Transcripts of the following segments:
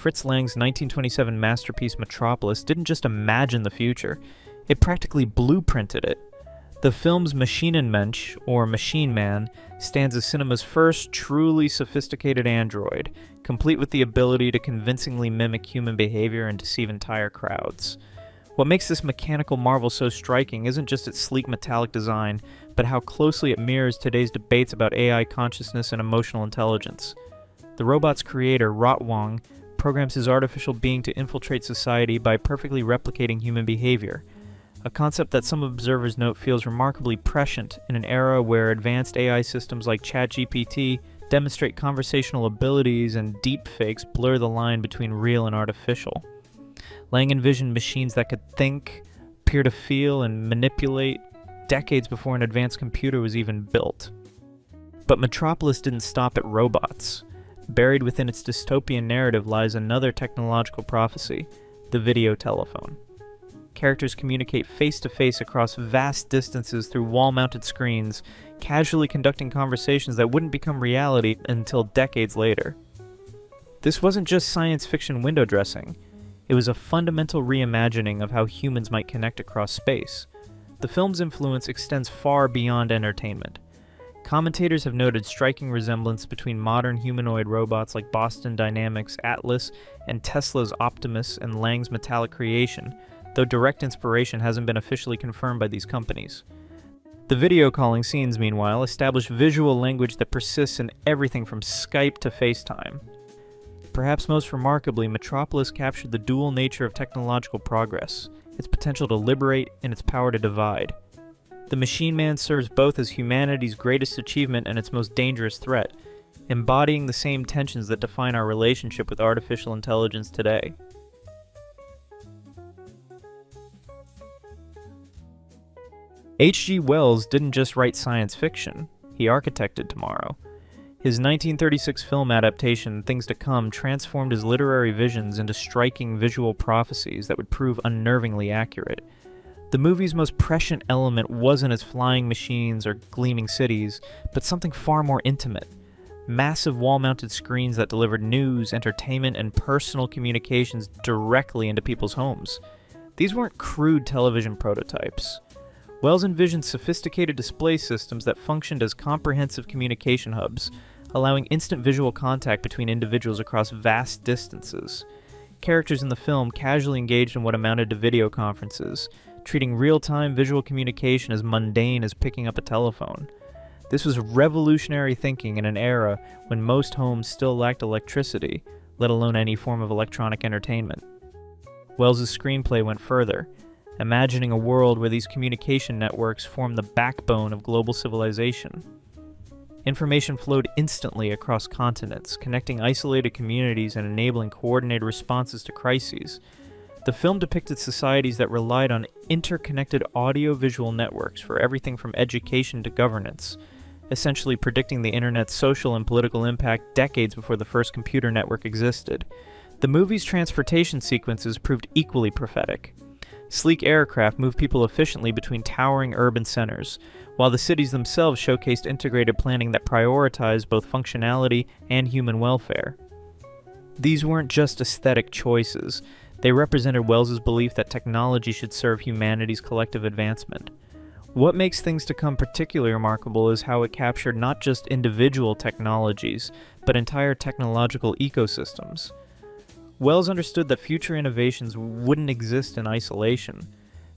Fritz Lang's 1927 masterpiece Metropolis didn't just imagine the future, it practically blueprinted it. The film's Maschinenmensch, or Machine Man, stands as cinema's first truly sophisticated android, complete with the ability to convincingly mimic human behavior and deceive entire crowds. What makes this mechanical marvel so striking isn't just its sleek metallic design, but how closely it mirrors today's debates about AI consciousness and emotional intelligence. The robot's creator, Rotwang, programs his artificial being to infiltrate society by perfectly replicating human behavior, a concept that some observers note feels remarkably prescient in an era where advanced AI systems like ChatGPT demonstrate conversational abilities and deepfakes blur the line between real and artificial. Lang envisioned machines that could think, appear to feel, and manipulate decades before an advanced computer was even built. But Metropolis didn't stop at robots. Buried within its dystopian narrative lies another technological prophecy, the video telephone. Characters communicate face-to-face across vast distances through wall-mounted screens, casually conducting conversations that wouldn't become reality until decades later. This wasn't just science fiction window dressing. It was a fundamental reimagining of how humans might connect across space. The film's influence extends far beyond entertainment. Commentators have noted striking resemblance between modern humanoid robots like Boston Dynamics' Atlas and Tesla's Optimus and Lang's metallic creation, though direct inspiration hasn't been officially confirmed by these companies. The video calling scenes, meanwhile, establish visual language that persists in everything from Skype to FaceTime. Perhaps most remarkably, Metropolis captured the dual nature of technological progress, its potential to liberate and its power to divide. The Machine Man serves both as humanity's greatest achievement and its most dangerous threat, embodying the same tensions that define our relationship with artificial intelligence today. H.G. Wells didn't just write science fiction, he architected tomorrow. His 1936 film adaptation, Things to Come, transformed his literary visions into striking visual prophecies that would prove unnervingly accurate. The movie's most prescient element wasn't its flying machines or gleaming cities, but something far more intimate. Massive wall-mounted screens that delivered news, entertainment, and personal communications directly into people's homes. These weren't crude television prototypes. Wells envisioned sophisticated display systems that functioned as comprehensive communication hubs, allowing instant visual contact between individuals across vast distances. Characters in the film casually engaged in what amounted to video conferences, treating real-time visual communication as mundane as picking up a telephone. This was revolutionary thinking in an era when most homes still lacked electricity, let alone any form of electronic entertainment. Wells's screenplay went further, imagining a world where these communication networks form the backbone of global civilization. Information flowed instantly across continents, connecting isolated communities and enabling coordinated responses to crises. The film depicted societies that relied on interconnected audio-visual networks for everything from education to governance, essentially predicting the internet's social and political impact decades before the first computer network existed. The movie's transportation sequences proved equally prophetic. Sleek aircraft moved people efficiently between towering urban centers, while the cities themselves showcased integrated planning that prioritized both functionality and human welfare. These weren't just aesthetic choices, they represented Wells's belief that technology should serve humanity's collective advancement. What makes Things to Come particularly remarkable is how it captured not just individual technologies, but entire technological ecosystems. Wells understood that future innovations wouldn't exist in isolation.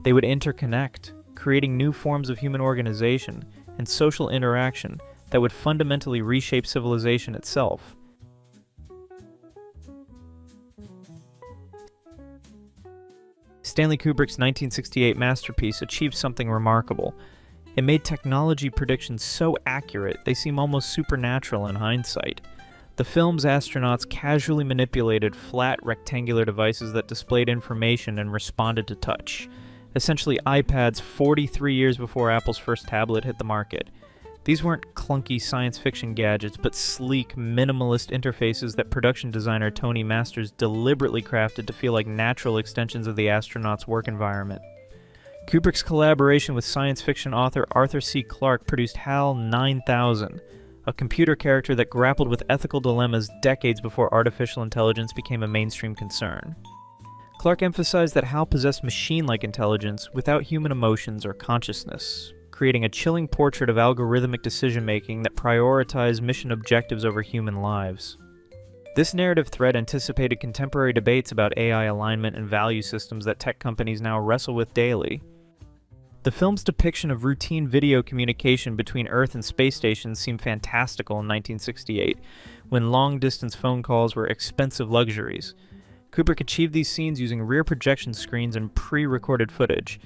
They would interconnect, creating new forms of human organization and social interaction that would fundamentally reshape civilization itself. Stanley Kubrick's 1968 masterpiece achieved something remarkable. It made technology predictions so accurate they seem almost supernatural in hindsight. The film's astronauts casually manipulated flat, rectangular devices that displayed information and responded to touch. Essentially iPads 43 years before Apple's first tablet hit the market. These weren't clunky science fiction gadgets, but sleek, minimalist interfaces that production designer Tony Masters deliberately crafted to feel like natural extensions of the astronauts' work environment. Kubrick's collaboration with science fiction author Arthur C. Clarke produced HAL 9000, a computer character that grappled with ethical dilemmas decades before artificial intelligence became a mainstream concern. Clarke emphasized that Hal possessed machine-like intelligence without human emotions or consciousness, creating a chilling portrait of algorithmic decision-making that prioritized mission objectives over human lives. This narrative thread anticipated contemporary debates about AI alignment and value systems that tech companies now wrestle with daily. The film's depiction of routine video communication between Earth and space stations seemed fantastical in 1968, when long-distance phone calls were expensive luxuries. Kubrick achieved these scenes using rear projection screens and pre-recorded footage,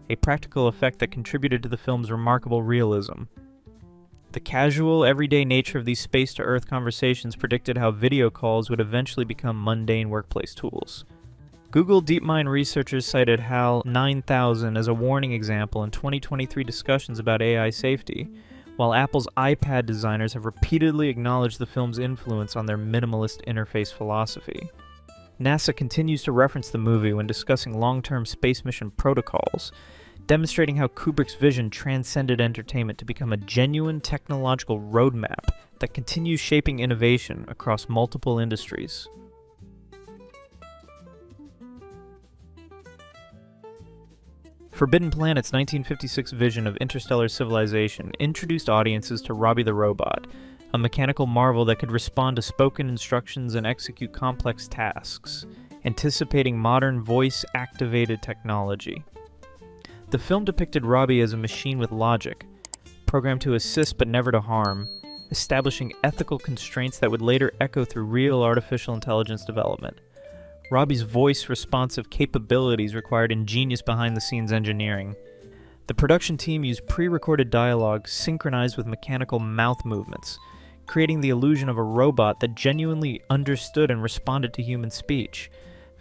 a practical effect that contributed to the film's remarkable realism. The casual, everyday nature of these space-to-Earth conversations predicted how video calls would eventually become mundane workplace tools. Google DeepMind researchers cited HAL 9000 as a warning example in 2023 discussions about AI safety, while Apple's iPad designers have repeatedly acknowledged the film's influence on their minimalist interface philosophy. NASA continues to reference the movie when discussing long-term space mission protocols, demonstrating how Kubrick's vision transcended entertainment to become a genuine technological roadmap that continues shaping innovation across multiple industries. Forbidden Planet's 1956 vision of interstellar civilization introduced audiences to Robbie the Robot, a mechanical marvel that could respond to spoken instructions and execute complex tasks, anticipating modern voice-activated technology. The film depicted Robbie as a machine with logic, programmed to assist but never to harm, establishing ethical constraints that would later echo through real artificial intelligence development. Robbie's voice-responsive capabilities required ingenious behind-the-scenes engineering. The production team used pre-recorded dialogue synchronized with mechanical mouth movements, creating the illusion of a robot that genuinely understood and responded to human speech.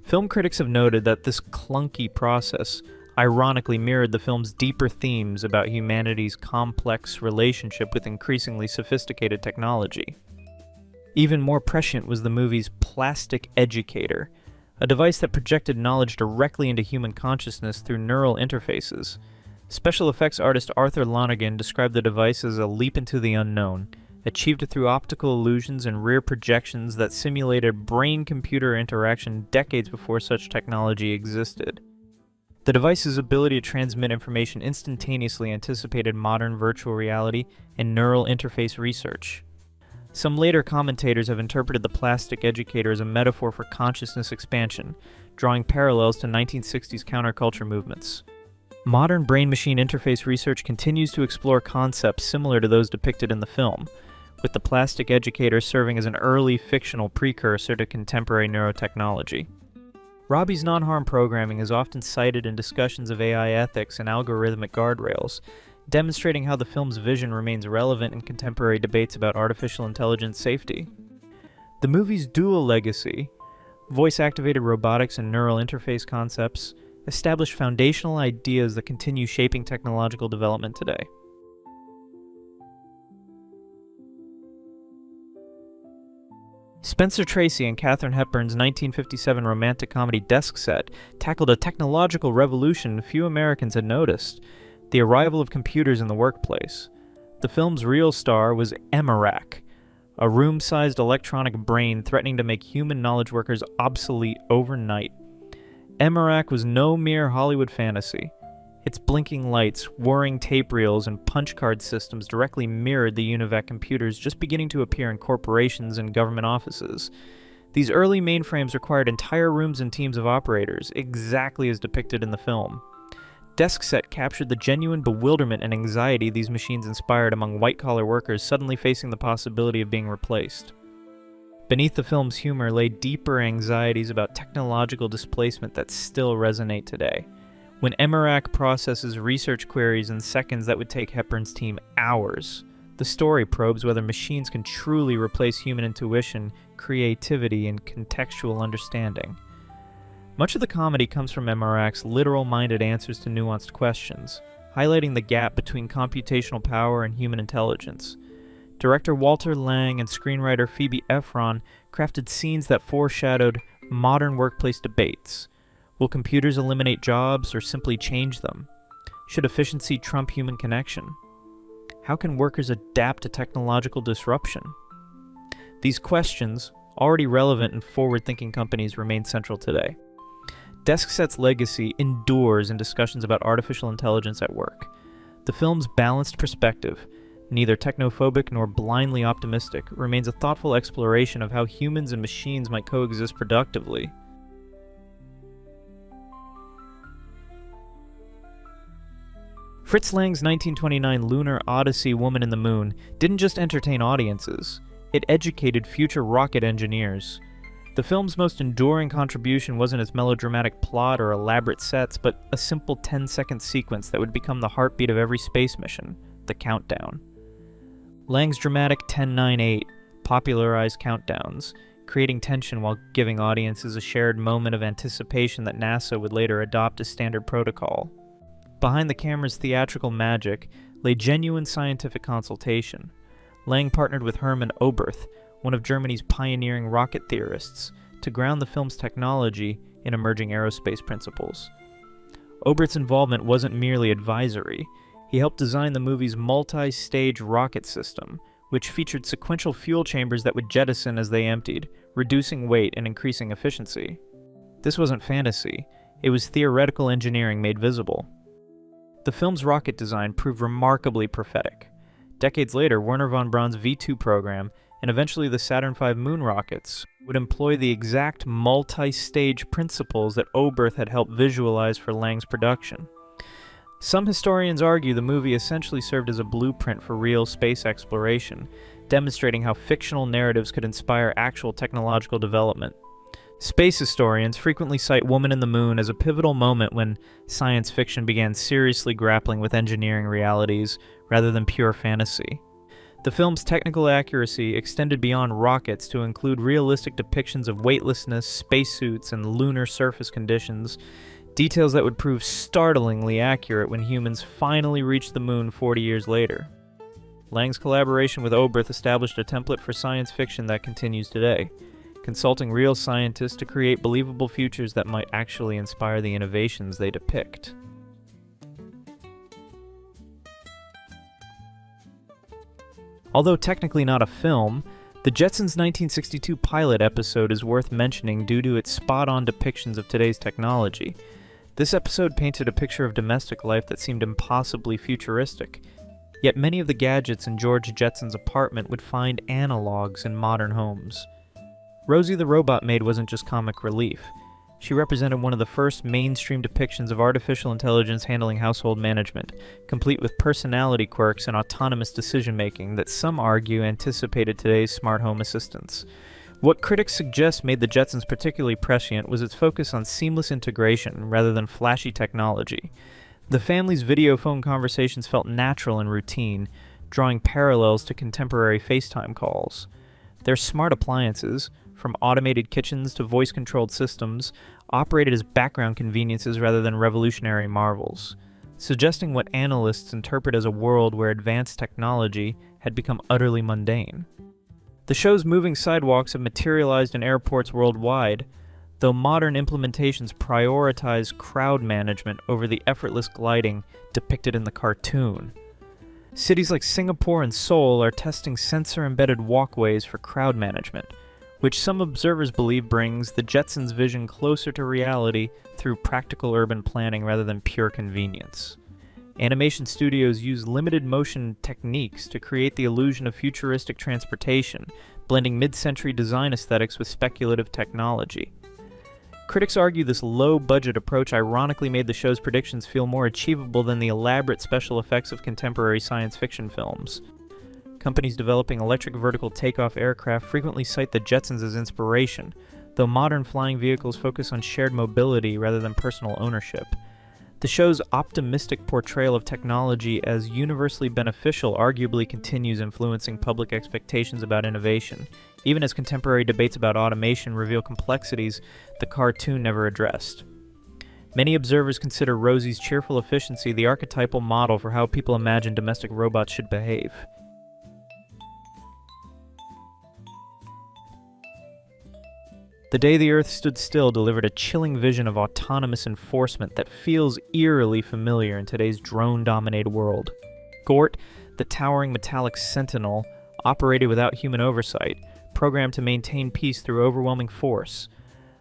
Film critics have noted that this clunky process ironically mirrored the film's deeper themes about humanity's complex relationship with increasingly sophisticated technology. Even more prescient was the movie's plastic educator, a device that projected knowledge directly into human consciousness through neural interfaces. Special effects artist Arthur Lonergan described the device as a leap into the unknown, achieved through optical illusions and rear projections that simulated brain-computer interaction decades before such technology existed. The device's ability to transmit information instantaneously anticipated modern virtual reality and neural interface research. Some later commentators have interpreted the plastic educator as a metaphor for consciousness expansion, drawing parallels to 1960s counterculture movements. Modern brain-machine interface research continues to explore concepts similar to those depicted in the film, with the plastic educator serving as an early fictional precursor to contemporary neurotechnology. Robbie's non-harm programming is often cited in discussions of AI ethics and algorithmic guardrails, demonstrating how the film's vision remains relevant in contemporary debates about artificial intelligence safety. The movie's dual legacy, voice-activated robotics and neural interface concepts, establish foundational ideas that continue shaping technological development today. Spencer Tracy and Katharine Hepburn's 1957 romantic comedy Desk Set tackled a technological revolution few Americans had noticed: the arrival of computers in the workplace. The film's real star was Emmerak, a room-sized electronic brain threatening to make human knowledge workers obsolete overnight. Emmerak was no mere Hollywood fantasy. Its blinking lights, whirring tape reels, and punch card systems directly mirrored the UNIVAC computers just beginning to appear in corporations and government offices. These early mainframes required entire rooms and teams of operators, exactly as depicted in the film. Desk Set captured the genuine bewilderment and anxiety these machines inspired among white-collar workers suddenly facing the possibility of being replaced. Beneath the film's humor lay deeper anxieties about technological displacement that still resonate today. When Emmerak processes research queries in seconds that would take Hepburn's team hours, the story probes whether machines can truly replace human intuition, creativity, and contextual understanding. Much of the comedy comes from Emmerak's literal-minded answers to nuanced questions, highlighting the gap between computational power and human intelligence. Director Walter Lang and screenwriter Phoebe Ephron crafted scenes that foreshadowed modern workplace debates. Will computers eliminate jobs or simply change them? Should efficiency trump human connection? How can workers adapt to technological disruption? These questions, already relevant in forward-thinking companies, remain central today. DeskSet's legacy endures in discussions about artificial intelligence at work. The film's balanced perspective, neither technophobic nor blindly optimistic, remains a thoughtful exploration of how humans and machines might coexist productively. Fritz Lang's 1929 lunar odyssey Woman in the Moon didn't just entertain audiences, it educated future rocket engineers. The film's most enduring contribution wasn't its melodramatic plot or elaborate sets, but a simple 10-second sequence that would become the heartbeat of every space mission, the countdown. Lang's dramatic 10-9-8 popularized countdowns, creating tension while giving audiences a shared moment of anticipation that NASA would later adopt as standard protocol. Behind the camera's theatrical magic lay genuine scientific consultation. Lang partnered with Hermann Oberth, one of Germany's pioneering rocket theorists, to ground the film's technology in emerging aerospace principles. Oberth's involvement wasn't merely advisory. He helped design the movie's multi-stage rocket system, which featured sequential fuel chambers that would jettison as they emptied, reducing weight and increasing efficiency. This wasn't fantasy. It was theoretical engineering made visible. The film's rocket design proved remarkably prophetic. Decades later, Wernher von Braun's V2 program, and eventually the Saturn V moon rockets, would employ the exact multi-stage principles that Oberth had helped visualize for Lang's production. Some historians argue the movie essentially served as a blueprint for real space exploration, demonstrating how fictional narratives could inspire actual technological development. Space historians frequently cite Woman in the Moon as a pivotal moment when science fiction began seriously grappling with engineering realities rather than pure fantasy. The film's technical accuracy extended beyond rockets to include realistic depictions of weightlessness, spacesuits, and lunar surface conditions, details that would prove startlingly accurate when humans finally reached the moon 40 years later. Lang's collaboration with Oberth established a template for science fiction that continues today, consulting real scientists to create believable futures that might actually inspire the innovations they depict. Although technically not a film, the Jetsons' 1962 pilot episode is worth mentioning due to its spot-on depictions of today's technology. This episode painted a picture of domestic life that seemed impossibly futuristic, yet many of the gadgets in George Jetson's apartment would find analogs in modern homes. Rosie the robot maid wasn't just comic relief. She represented one of the first mainstream depictions of artificial intelligence handling household management, complete with personality quirks and autonomous decision-making that some argue anticipated today's smart home assistants. What critics suggest made the Jetsons particularly prescient was its focus on seamless integration rather than flashy technology. The family's video phone conversations felt natural and routine, drawing parallels to contemporary FaceTime calls. Their smart appliances, from automated kitchens to voice-controlled systems, operated as background conveniences rather than revolutionary marvels, suggesting what analysts interpret as a world where advanced technology had become utterly mundane. The show's moving sidewalks have materialized in airports worldwide, though modern implementations prioritize crowd management over the effortless gliding depicted in the cartoon. Cities like Singapore and Seoul are testing sensor-embedded walkways for crowd management, which some observers believe brings the Jetsons' vision closer to reality through practical urban planning rather than pure convenience. Animation studios use limited motion techniques to create the illusion of futuristic transportation, blending mid-century design aesthetics with speculative technology. Critics argue this low-budget approach ironically made the show's predictions feel more achievable than the elaborate special effects of contemporary science fiction films. Companies developing electric vertical takeoff aircraft frequently cite the Jetsons as inspiration, though modern flying vehicles focus on shared mobility rather than personal ownership. The show's optimistic portrayal of technology as universally beneficial arguably continues influencing public expectations about innovation, even as contemporary debates about automation reveal complexities the cartoon never addressed. Many observers consider Rosie's cheerful efficiency the archetypal model for how people imagine domestic robots should behave. The Day the Earth Stood Still delivered a chilling vision of autonomous enforcement that feels eerily familiar in today's drone-dominated world. Gore, The towering metallic sentinel operated without human oversight, programmed to maintain peace through overwhelming force,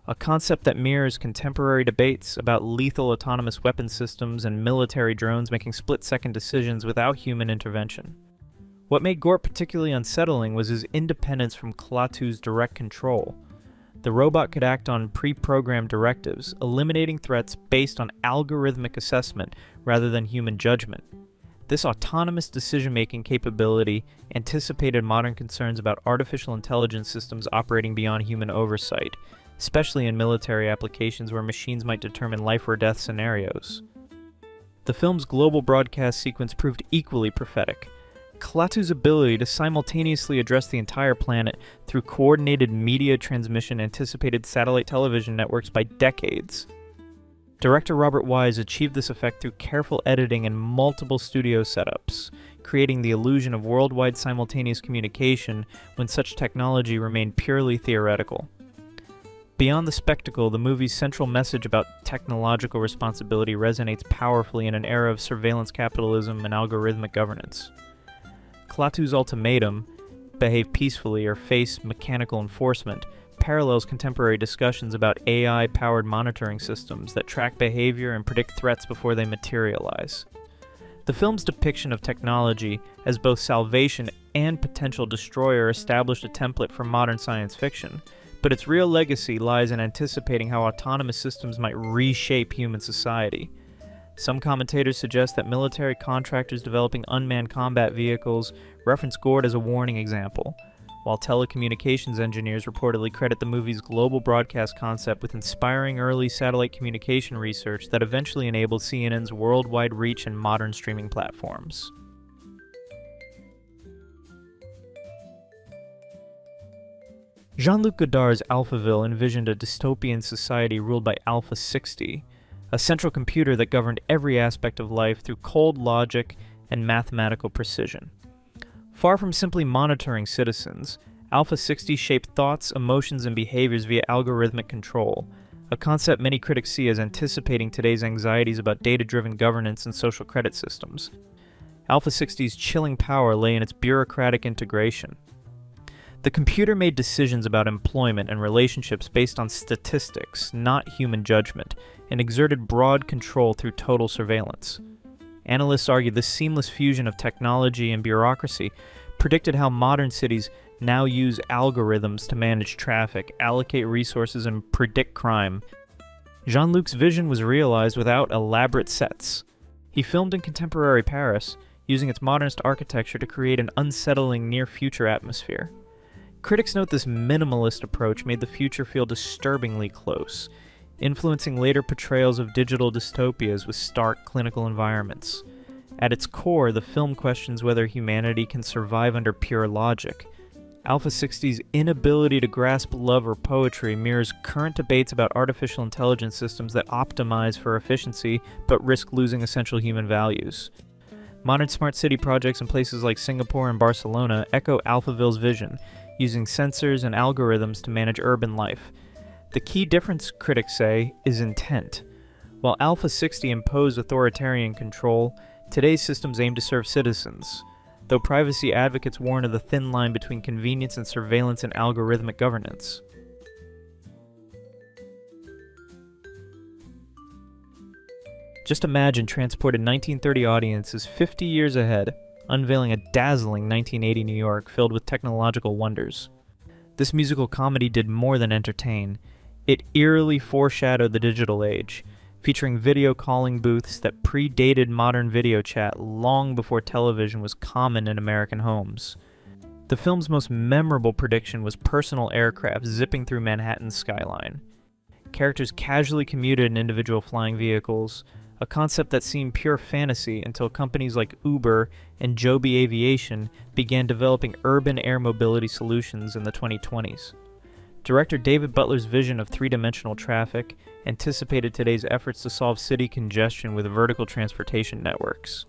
a concept that mirrors contemporary debates about lethal autonomous weapon systems and military drones making split-second decisions without human intervention. What made Gore particularly unsettling was his independence from Klaatu's direct control. The robot could act on pre-programmed directives, eliminating threats based on algorithmic assessment rather than human judgment. This autonomous decision-making capability anticipated modern concerns about artificial intelligence systems operating beyond human oversight, especially in military applications where machines might determine life or death scenarios. The film's global broadcast sequence proved equally prophetic. Klaatu's ability to simultaneously address the entire planet through coordinated media transmission anticipated satellite television networks by decades. Director Robert Wise achieved this effect through careful editing and multiple studio setups, creating the illusion of worldwide simultaneous communication when such technology remained purely theoretical. Beyond the spectacle, the movie's central message about technological responsibility resonates powerfully in an era of surveillance capitalism and algorithmic governance. Klaatu's ultimatum, behave peacefully or face mechanical enforcement, parallels contemporary discussions about AI-powered monitoring systems that track behavior and predict threats before they materialize. The film's depiction of technology as both salvation and potential destroyer established a template for modern science fiction, but its real legacy lies in anticipating how autonomous systems might reshape human society. Some commentators suggest that military contractors developing unmanned combat vehicles reference Gore as a warning example, while telecommunications engineers reportedly credit the movie's global broadcast concept with inspiring early satellite communication research that eventually enabled CNN's worldwide reach and modern streaming platforms. Jean-Luc Godard's Alphaville envisioned a dystopian society ruled by Alpha 60, a central computer that governed every aspect of life through cold logic and mathematical precision. Far from simply monitoring citizens, Alpha 60 shaped thoughts, emotions, and behaviors via algorithmic control, a concept many critics see as anticipating today's anxieties about data-driven governance and social credit systems. Alpha 60's chilling power lay in its bureaucratic integration. The computer made decisions about employment and relationships based on statistics, not human judgment, and exerted broad control through total surveillance. Analysts argue this seamless fusion of technology and bureaucracy predicted how modern cities now use algorithms to manage traffic, allocate resources, and predict crime. Jean-Luc's vision was realized without elaborate sets. He filmed in contemporary Paris, using its modernist architecture to create an unsettling near-future atmosphere. Critics note this minimalist approach made the future feel disturbingly close, influencing later portrayals of digital dystopias with stark clinical environments. At its core, the film questions whether humanity can survive under pure logic. Alpha 60's inability to grasp love or poetry mirrors current debates about artificial intelligence systems that optimize for efficiency but risk losing essential human values. Modern smart city projects in places like Singapore and Barcelona echo Alphaville's vision, using sensors and algorithms to manage urban life. The key difference, critics say, is intent. While Alpha 60 imposed authoritarian control, today's systems aim to serve citizens, though privacy advocates warn of the thin line between convenience and surveillance and algorithmic governance. Just imagine transported 1930 audiences 50 years ahead, unveiling a dazzling 1980 New York filled with technological wonders. This musical comedy did more than entertain. It eerily foreshadowed the digital age, featuring video calling booths that predated modern video chat long before television was common in American homes. The film's most memorable prediction was personal aircraft zipping through Manhattan's skyline. Characters casually commuted in individual flying vehicles, a concept that seemed pure fantasy until companies like Uber and Joby Aviation began developing urban air mobility solutions in the 2020s. Director David Butler's vision of three-dimensional traffic anticipated today's efforts to solve city congestion with vertical transportation networks.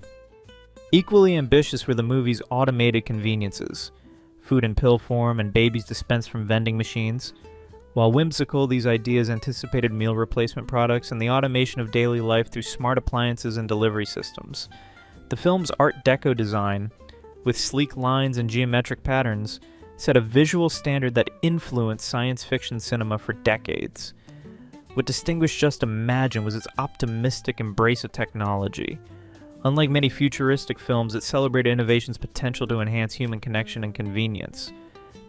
Equally ambitious were the movie's automated conveniences, food in pill form and babies dispensed from vending machines. While whimsical, these ideas anticipated meal replacement products and the automation of daily life through smart appliances and delivery systems. The film's Art Deco design, with sleek lines and geometric patterns, set a visual standard that influenced science fiction cinema for decades. What distinguished Just Imagine was its optimistic embrace of technology. Unlike many futuristic films, it celebrated innovation's potential to enhance human connection and convenience.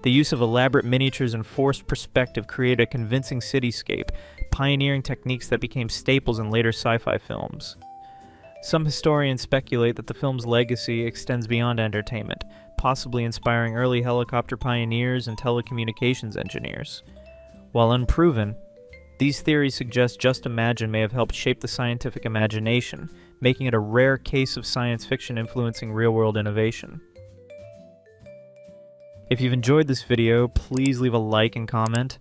The use of elaborate miniatures and forced perspective created a convincing cityscape, pioneering techniques that became staples in later sci-fi films. Some historians speculate that the film's legacy extends beyond entertainment, possibly inspiring early helicopter pioneers and telecommunications engineers. While unproven, these theories suggest Just Imagine may have helped shape the scientific imagination, making it a rare case of science fiction influencing real-world innovation. If you've enjoyed this video, please leave a like and comment.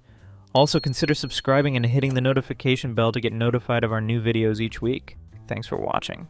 Also, consider subscribing and hitting the notification bell to get notified of our new videos each week. Thanks for watching.